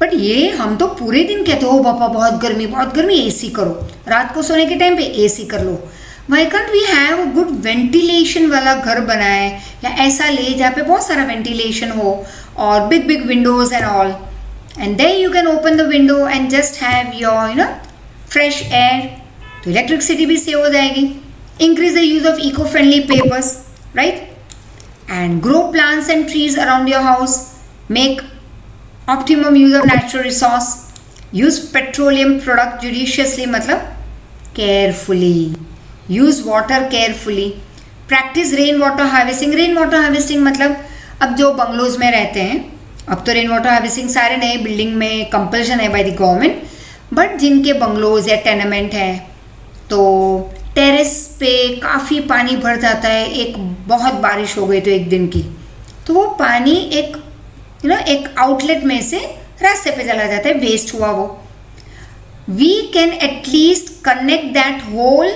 बट ये हम तो पूरे दिन कहते हो पापा बहुत गर्मी, AC करो. रात को सोने के टाइम पे AC कर लो. Why can't we have a good ventilation वाला घर बनाए, या ऐसा ले जहाँ पे बहुत सारा वेंटिलेशन हो और big Windows and all, and then you can open the window and just have your fresh air. तो इलेक्ट्रिसिटी भी सेव हो जाएगी. Increase the use of eco-friendly papers, right? And grow plants and trees around your house. Make optimum use of natural resource. Use petroleum product judiciously, मतलब carefully. Use water carefully. Practice rainwater harvesting. Rainwater harvesting मतलब अब जो bungalows में रहते हैं, अब तो rain water harvesting सारे नए बिल्डिंग में कंपल्शन है बाय द गवर्नमेंट, बट जिनके बंगलोज या टेनेमेंट है तो टेरेस पे काफ़ी पानी भर जाता है. एक बहुत बारिश हो गई तो एक दिन की, तो वो पानी एक एक आउटलेट में से रास्ते पे चला जाता है, वेस्ट हुआ वो. We can at least connect that hole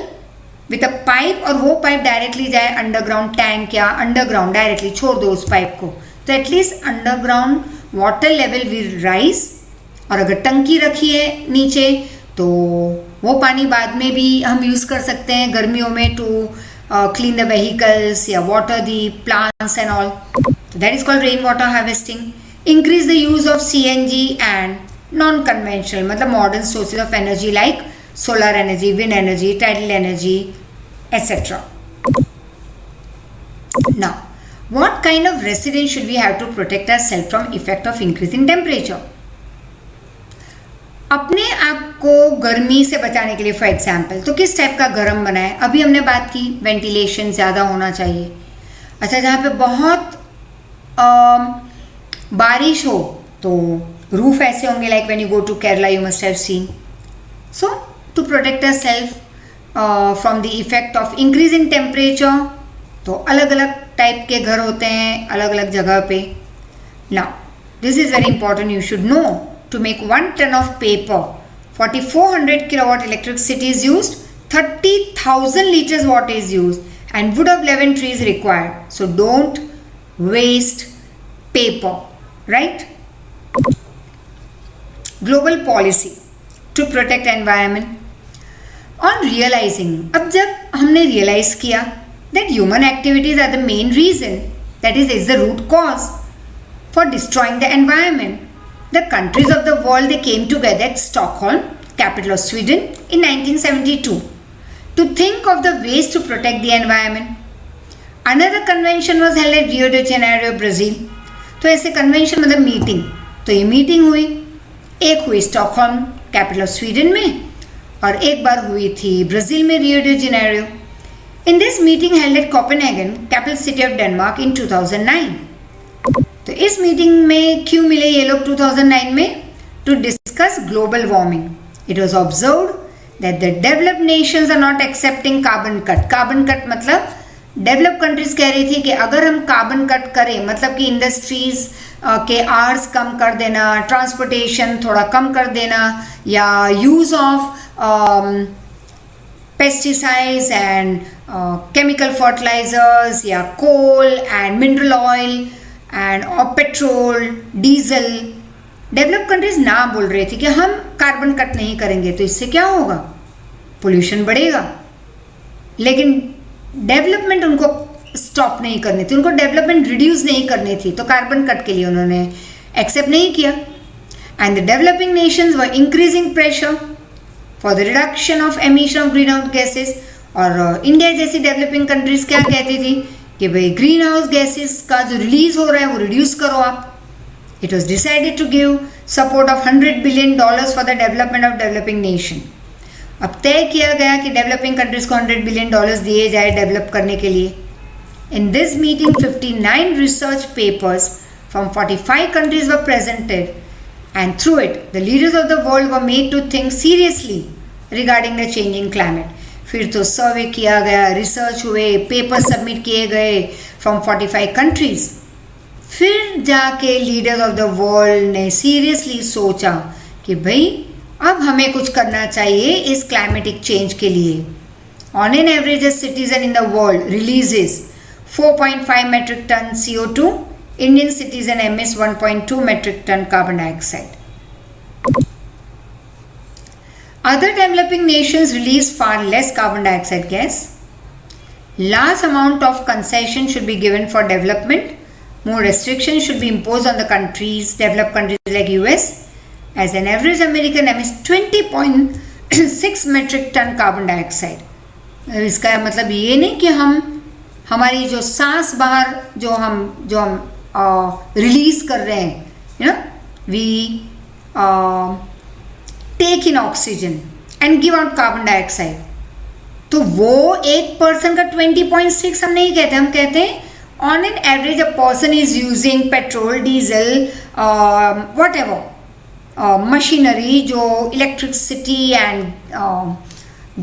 with a pipe, और वो पाइप डायरेक्टली जाए अंडरग्राउंड टैंक या अंडरग्राउंड डायरेक्टली छोड़ दो उस पाइप को, तो at least underground water level will rise. और अगर टंकी रखी है नीचे तो वो पानी बाद में भी हम यूज़ कर सकते हैं गर्मियों में टू क्लीन द व्हीकल्स या water the plants and all. तो that is called rain water harvesting. Increase the use of CNG and non conventional मतलब modern sources of energy like solar energy, wind energy, tidal energy, etc. Now, what kind of residence should we have to protect ourselves from effect of increasing temperature? अपने आप को गर्मी से बचाने के लिए for example तो किस टाइप का गर्म बनाए. अभी हमने बात की वेंटिलेशन ज़्यादा होना चाहिए. अच्छा, जहाँ पे बहुत बारिश हो तो रूफ ऐसे होंगे like when you go to Kerala you must have seen. So to protect ourselves from the effect of increasing temperature, तो अलग अलग टाइप के घर होते हैं अलग अलग जगह पे. Now this is very important, you should know. To make 1 ton of paper 4400 kilowatt electricity is used, 30,000 liters water is used, and wood of 11 trees required. So don't waste paper, right? Global policy to protect environment. On realizing, अब जब हमने realize किया that human activities are the main reason, that is the root cause for destroying the environment, the countries of the world, they came together at Stockholm, capital of Sweden, in 1972 to think of the ways to protect the environment. Another convention was held at Rio de Janeiro, Brazil. तो ऐसे convention मतलब meeting, तो ये meeting हुई एक हुई Stockholm capital of Sweden में और एक बार हुई थी ब्राज़ील में Rio de Janeiro. In this meeting held at Copenhagen capital city of Denmark in 2009. तो इस मीटिंग में क्यों मिले ये लोग 2009 में? To discuss global warming. It was observed that the developed nations are not accepting carbon cut. Carbon cut मतलब develop countries कह रही थी कि अगर हम कार्बन कट करें, मतलब कि इंडस्ट्रीज के आवर्स कम कर देना, ट्रांसपोर्टेशन थोड़ा कम कर देना, या use of pesticides and chemical fertilisers या coal and mineral oil and petrol diesel, develop countries ना बोल रही थी कि हम कार्बन कट नहीं करेंगे तो इससे क्या होगा, पोल्यूशन बढ़ेगा. लेकिन डेवलपमेंट उनको स्टॉप नहीं करनी थी, उनको डेवलपमेंट रिड्यूस नहीं करनी थी, तो कार्बन कट के लिए उन्होंने एक्सेप्ट नहीं किया. And the developing Nations were increasing pressure for the reduction of emission of green house gases. और इंडिया जैसी डेवलपिंग कंट्रीज क्या कहती थी कि भाई ग्रीन हाउस गैसेज का जो रिलीज हो रहा है वो रिड्यूस करो आप. It was decided to give support of $100 billion for the development of developing nation. अब तय किया गया कि डेवलपिंग कंट्रीज को $100 billion दिए जाए डेवलप करने के लिए. इन this meeting 59 research papers from 45 countries were presented, and through it the leaders of the world were made to think seriously regarding the changing climate. फिर तो सर्वे किया गया, रिसर्च हुए, पेपर सबमिट किए गए फ्रॉम 45 countries. फिर जाके लीडर्स ऑफ द वर्ल्ड ने सीरियसली सोचा कि भाई अब हमें कुछ करना चाहिए इस क्लाइमेटिक चेंज के लिए. On an average a citizen in the world releases 4.5 metric ton CO2. Indian citizen emits 1.2 metric ton carbon dioxide. Other developing nations release far less carbon dioxide gas. Large amount of concession should be given for development. More restrictions should be imposed on the countries, developed countries like US. As an average American emits 20.6 metric ton carbon dioxide. इसका मतलब ये नहीं कि हम हमारी जो सांस बाहर जो हम रिलीज कर रहे हैं, you know, we take in oxygen and give out carbon dioxide, तो वो एक पर्सन का 20.6 हम नहीं कहते, हम कहते हैं on an average a person is using petrol, diesel, what ever machinery, जो इलेक्ट्रिसिटी एंड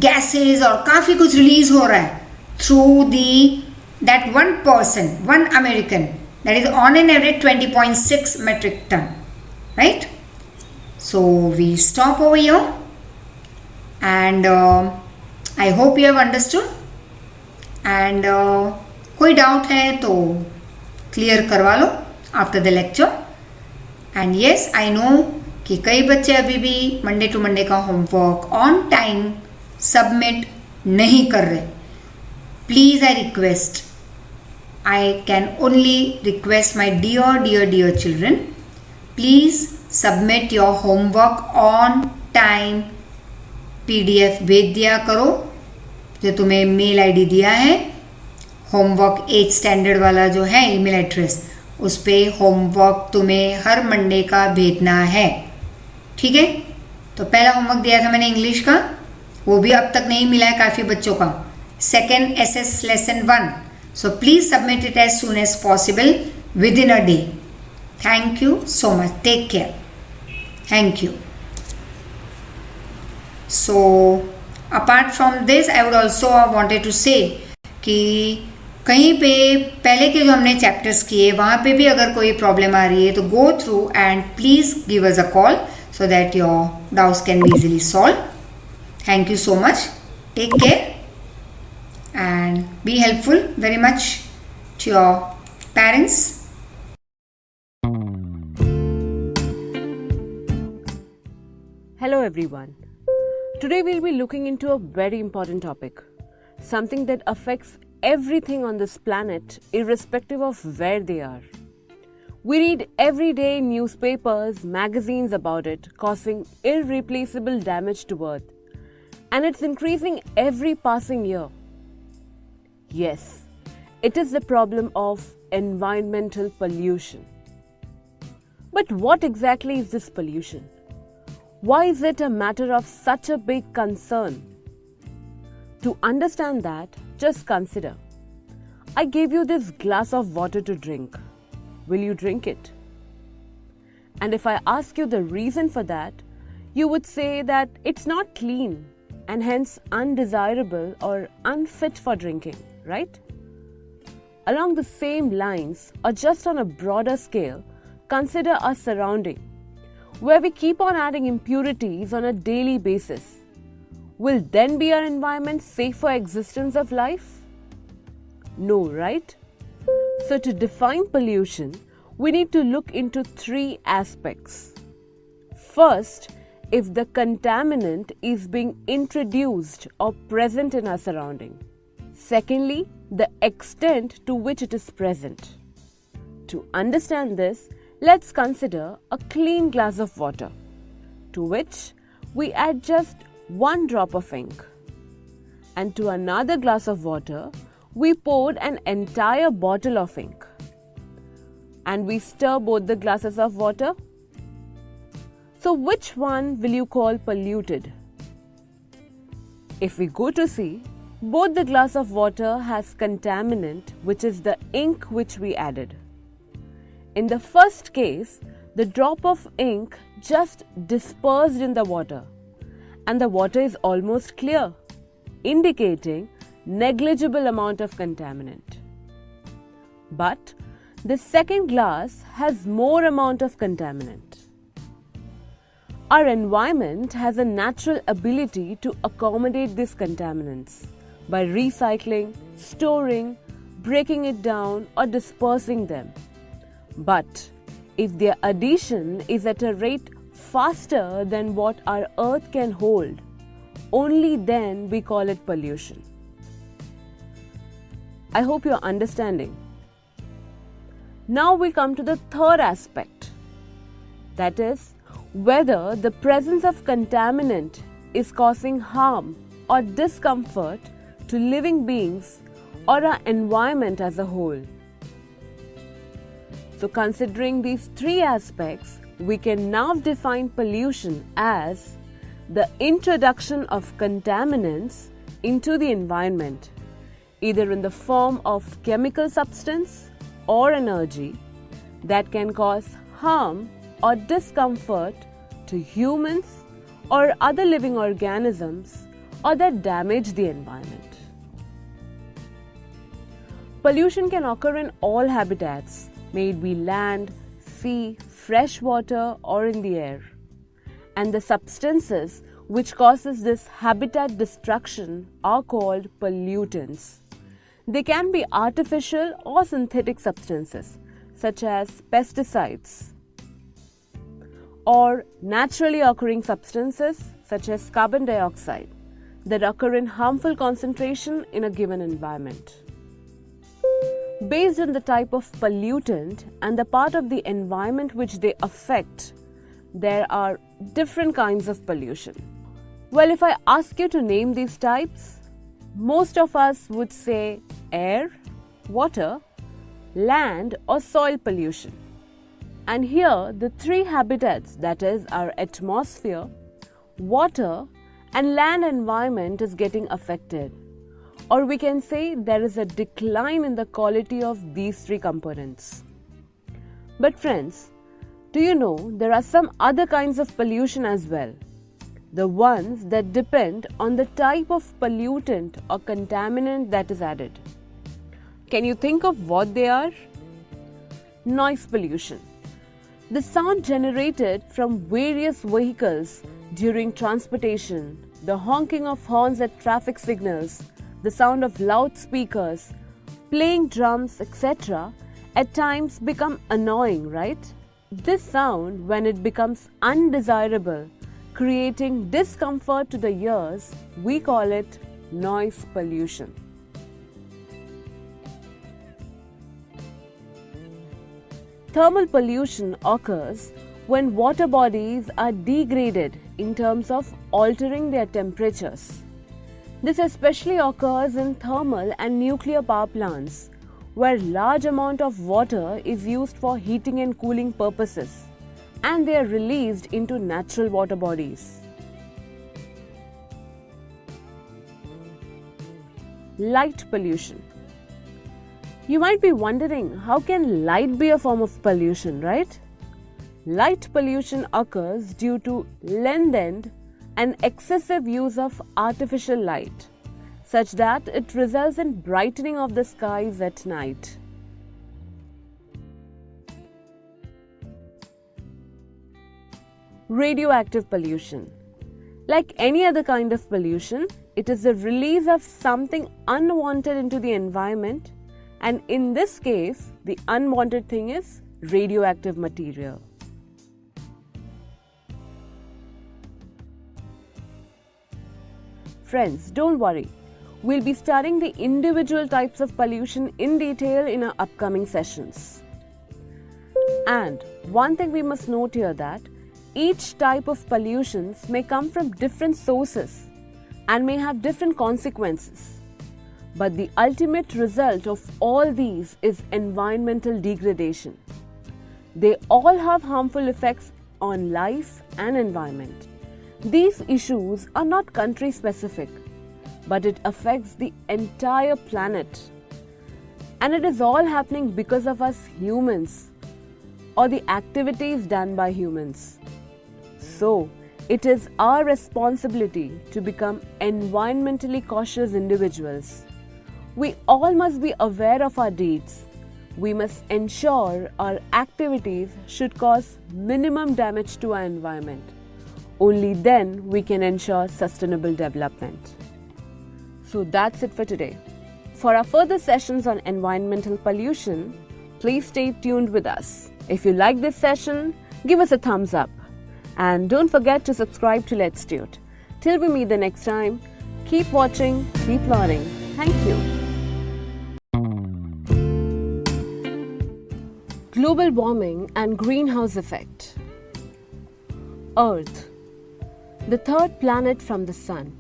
गैसेज और काफ़ी कुछ रिलीज हो रहा है through the that one person, one American, that is on an average 20.6 metric ton, right? So we stop over here, and I hope you have understood. And कोई doubt है तो clear करवा लो after the lecture. And yes, I know कि कई बच्चे अभी भी Monday to Monday का होमवर्क ऑन टाइम सबमिट नहीं कर रहे. Please, I request, I can only request my dear children, please submit your homework on time. PDF भेज दिया करो जो तुम्हें मेल आईडी दिया है, होमवर्क 8 स्टैंडर्ड वाला जो है ईमेल एड्रेस, उस पर होमवर्क तुम्हें हर मंडे का भेजना है, ठीक है? तो पहला होमवर्क दिया था मैंने इंग्लिश का, वो भी अब तक नहीं मिला है काफ़ी बच्चों का. Second SS lesson 1. So please submit it as soon as possible within a day. Thank you so much. Take care. Thank you. So apart from this, I would also wanted to say कि कहीं पे पहले के जो हमने chapters किए वहाँ पे भी अगर कोई प्रॉब्लम आ रही है तो go through and please give us a call so that your doubts can be easily solved. Thank you so much. Take care. And be helpful very much to your parents. Hello everyone. Today we'll be looking into a very important topic, something that affects everything on this planet irrespective of where they are. We read everyday newspapers, magazines about it, causing irreplaceable damage to Earth, and it's increasing every passing year. Yes, it is the problem of environmental pollution. But what exactly is this pollution? Why is it a matter of such a big concern? To understand that, just consider. I gave you this glass of water to drink. Will you drink it? And if I ask you the reason for that, you would say that it's not clean and hence undesirable or unfit for drinking, right? Along the same lines, or just on a broader scale, consider our surrounding, where we keep on adding impurities on a daily basis. Will then be our environment safe for existence of life? No, right? So to define pollution, we need to look into three aspects. First, if the contaminant is being introduced or present in our surrounding. Secondly, the extent to which it is present. To understand this, let's consider a clean glass of water, to which we add just 1 drop of ink. And to another glass of water, we poured an entire bottle of ink. And we stir both the glasses of water. So which one will you call polluted? If we go to see, both the glass of water has contaminant, which is the ink which we added. In the first case, the drop of ink just dispersed in the water, and the water is almost clear, indicating negligible amount of contaminant. But the second glass has more amount of contaminant. Our environment has a natural ability to accommodate these contaminants by recycling, storing, breaking it down, or dispersing them. But if their addition is at a rate faster than what our earth can hold, only then we call it pollution. I hope you're understanding. Now we come to the third aspect, that is, whether the presence of contaminant is causing harm or discomfort to living beings or our environment as a whole. So considering these three aspects, we can now define pollution as the introduction of contaminants into the environment, either in the form of chemical substance or energy that can cause harm or discomfort to humans or other living organisms, or that damage the environment. Pollution can occur in all habitats, may it be land, sea, fresh water, or in the air. And the substances which causes this habitat destruction are called pollutants. They can be artificial or synthetic substances, such as pesticides, or naturally occurring substances such as carbon dioxide that occur in harmful concentration in a given environment. Based on the type of pollutant and the part of the environment which they affect, there are different kinds of pollution. Well, if I ask you to name these types, most of us would say air, water, land, or soil pollution. And here, the three habitats, that is our atmosphere, water, and land environment is getting affected. Or we can say there is a decline in the quality of these three components. But friends, do you know there are some other kinds of pollution as well? The ones that depend on the type of pollutant or contaminant that is added. Can you think of what they are? Noise pollution. The sound generated from various vehicles during transportation, the honking of horns at traffic signals, the sound of loudspeakers, playing drums, etc., at times become annoying, right? This sound, when it becomes undesirable, creating discomfort to the ears, we call it noise pollution. Thermal pollution occurs when water bodies are degraded in terms of altering their temperatures. This especially occurs in thermal and nuclear power plants, where large amount of water is used for heating and cooling purposes, and they are released into natural water bodies. Light pollution. You might be wondering, how can light be a form of pollution, right? Light pollution occurs due to lengthened and excessive use of artificial light, such that it results in brightening of the skies at night. Radioactive pollution. Like any other kind of pollution, it is the release of something unwanted into the environment, and in this case, the unwanted thing is radioactive material. Friends, don't worry. We'll be studying the individual types of pollution in detail in our upcoming sessions. And one thing we must note here that each type of pollutions may come from different sources and may have different consequences. But the ultimate result of all these is environmental degradation. They all have harmful effects on life and environment. These issues are not country specific, but it affects the entire planet. And it is all happening because of us humans or the activities done by humans. So, it is our responsibility to become environmentally cautious individuals. We all must be aware of our deeds. We must ensure our activities should cause minimum damage to our environment. Only then we can ensure sustainable development. So that's it for today. For our further sessions on environmental pollution, please stay tuned with us. If you like this session, give us a thumbs up. And don't forget to subscribe to Let's Tute. Till we meet the next time, keep watching, keep learning. Thank you. Global warming and greenhouse effect. Earth, the third planet from the Sun.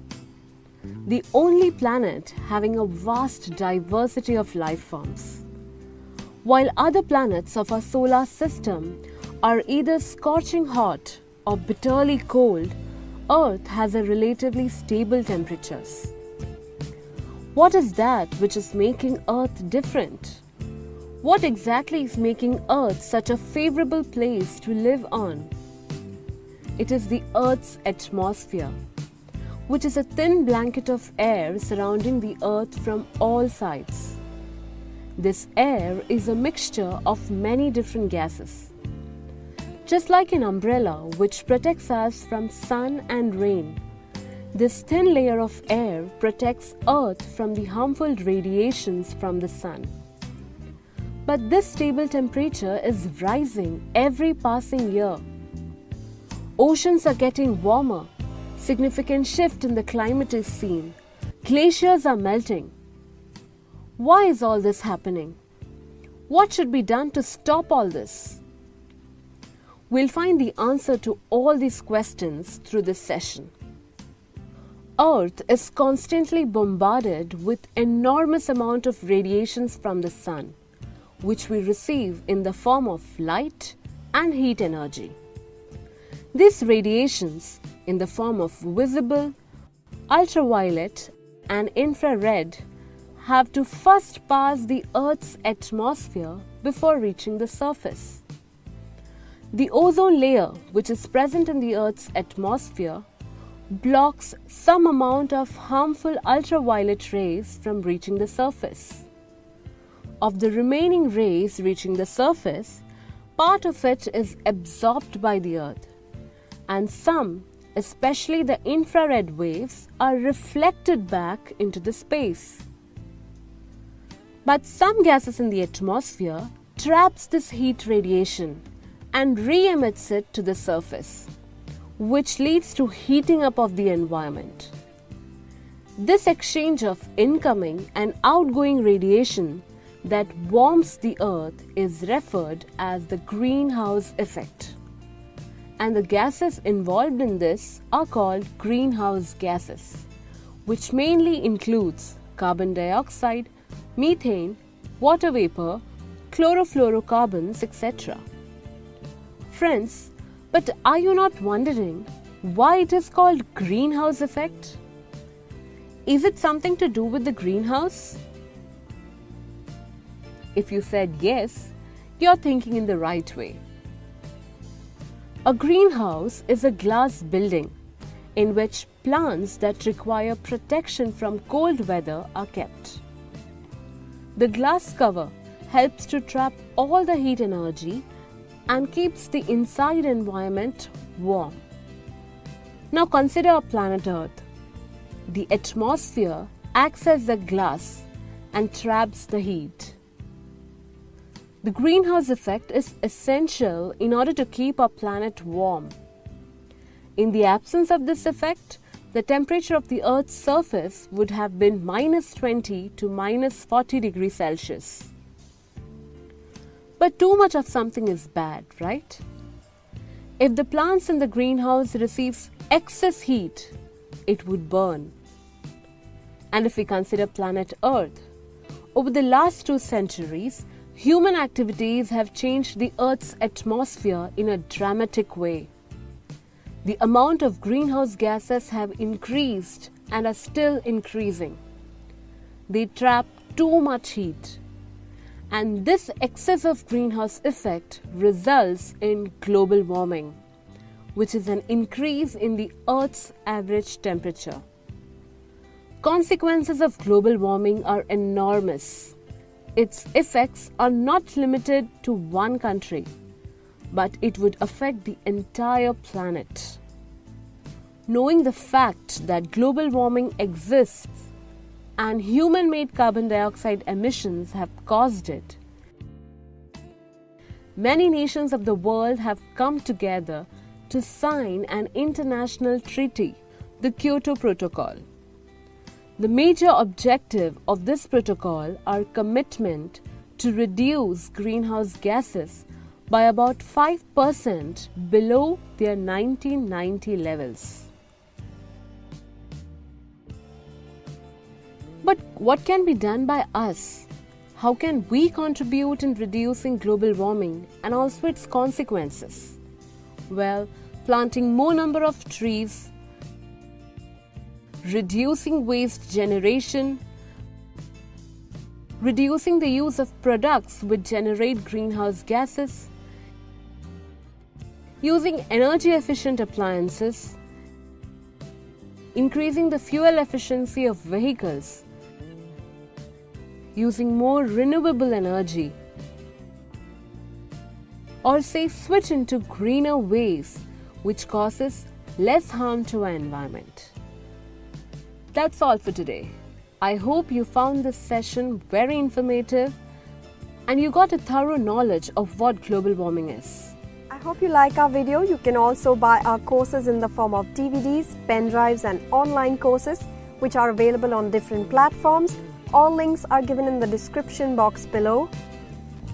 The only planet having a vast diversity of life forms. While other planets of our solar system are either scorching hot or bitterly cold, Earth has a relatively stable temperatures. What is that which is making Earth different? What exactly is making Earth such a favorable place to live on? It is the Earth's atmosphere, which is a thin blanket of air surrounding the Earth from all sides. This air is a mixture of many different gases. Just like an umbrella which protects us from sun and rain, this thin layer of air protects Earth from the harmful radiations from the sun. But this stable temperature is rising every passing year. Oceans are getting warmer. Significant shift in the climate is seen. Glaciers are melting. Why is all this happening? What should be done to stop all this? We'll find the answer to all these questions through this session. Earth is constantly bombarded with enormous amount of radiations from the sun, which we receive in the form of light and heat energy. These radiations, in the form of visible, ultraviolet and infrared, have to first pass the Earth's atmosphere before reaching the surface. The ozone layer, which is present in the Earth's atmosphere, blocks some amount of harmful ultraviolet rays from reaching the surface. Of the remaining rays reaching the surface, part of it is absorbed by the Earth, and some, especially the infrared waves, are reflected back into the space. But some gases in the atmosphere traps this heat radiation and re-emits it to the surface, which leads to heating up of the environment. This exchange of incoming and outgoing radiation that warms the Earth is referred as the greenhouse effect. And the gases involved in this are called greenhouse gases, which mainly includes carbon dioxide, methane, water vapor, chlorofluorocarbons, etc. Friends, But are you not wondering why it is called greenhouse effect? Is it something to do with the greenhouse? If you said yes, you're thinking in the right way. A greenhouse is a glass building in which plants that require protection from cold weather are kept. The glass cover helps to trap all the heat energy and keeps the inside environment warm. Now consider our planet Earth. The atmosphere acts as the glass and traps the heat. The greenhouse effect is essential in order to keep our planet warm. In the absence of this effect, the temperature of the Earth's surface would have been -20 to -40 degrees Celsius. But too much of something is bad, right? If the plants in the greenhouse receives excess heat, it would burn. And if we consider planet Earth, over the last 2 centuries, human activities have changed the Earth's atmosphere in a dramatic way. The amount of greenhouse gases have increased and are still increasing. They trap too much heat. And this excessive greenhouse effect results in global warming, which is an increase in the Earth's average temperature. Consequences of global warming are enormous. Its effects are not limited to one country, but it would affect the entire planet. Knowing the fact that global warming exists and human-made carbon dioxide emissions have caused it, many nations of the world have come together to sign an international treaty, the Kyoto Protocol. The major objective of this protocol are commitment to reduce greenhouse gases by about 5% below their 1990 levels. But what can be done by us? How can we contribute in reducing global warming and also its consequences? Well, planting more number of trees, reducing waste generation, reducing the use of products which generate greenhouse gases, using energy efficient appliances, increasing the fuel efficiency of vehicles, using more renewable energy, or say switch into greener ways which causes less harm to our environment. That's all for today. I hope you found this session very informative and you got a thorough knowledge of what global warming is. I hope you like our video. You can also buy our courses in the form of DVDs, pen drives and online courses which are available on different platforms. All links are given in the description box below.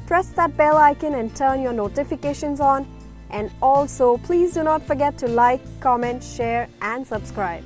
Press that bell icon and turn your notifications on. And also, please do not forget to like, comment, share and subscribe.